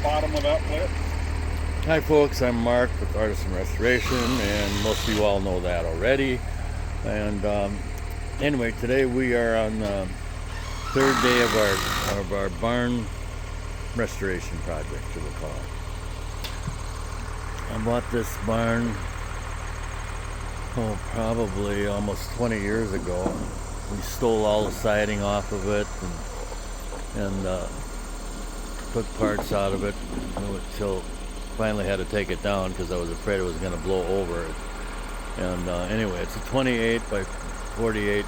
bottom of that pit. Hi folks, I'm Mark with Artisan Restoration, and most of you all know that already. And anyway, today we are on the third day of our barn restoration project, we'll call it. I bought this barn, probably almost 20 years ago. We stole all the siding off of it and took parts out of it until finally had to take it down because I was afraid it was going to blow over. And anyway, it's a 28 by 48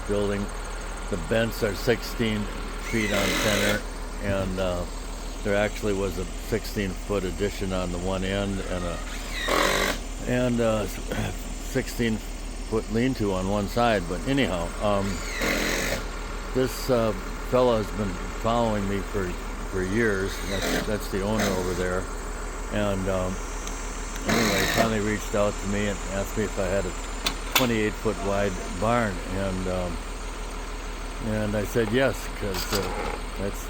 building. The vents are 16 feet on center, and there actually was a 16-foot addition on the one end and a 16-foot lean-to on one side. But anyhow, this fella has been following me for years. That's the owner over there. And anyway, he finally reached out to me and asked me if I had a 28-foot wide barn, and I said yes, because that's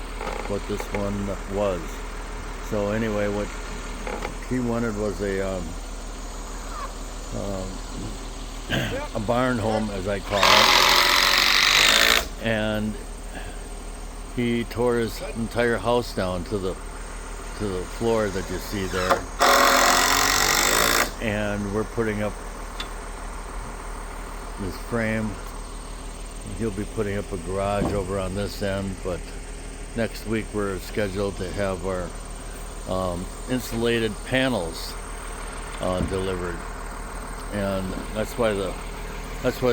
what this one was. So anyway, what he wanted was a barn home, as I call it, and he tore his entire house down to the floor that you see there, and we're putting up this frame. He'll be putting up a garage over on this end, but next week we're scheduled to have our insulated panels delivered, and that's why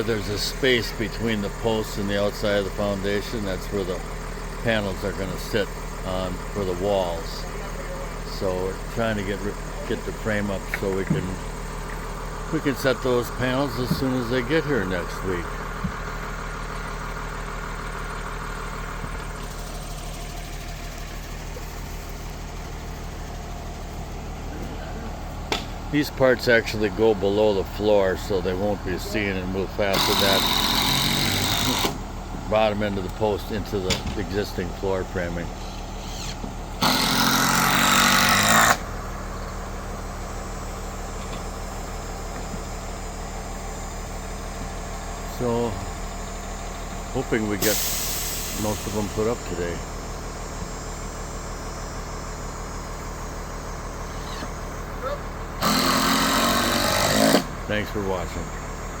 there's a space between the posts and the outside of the foundation. That's where the panels are going to sit on for the walls. So we're trying to get the frame up so we can set those panels as soon as they get here next week. These parts actually go below the floor, so they won't be seen, and we'll fasten that bottom end of the post into the existing floor framing. So, hoping we get most of them put up today. Thanks for watching.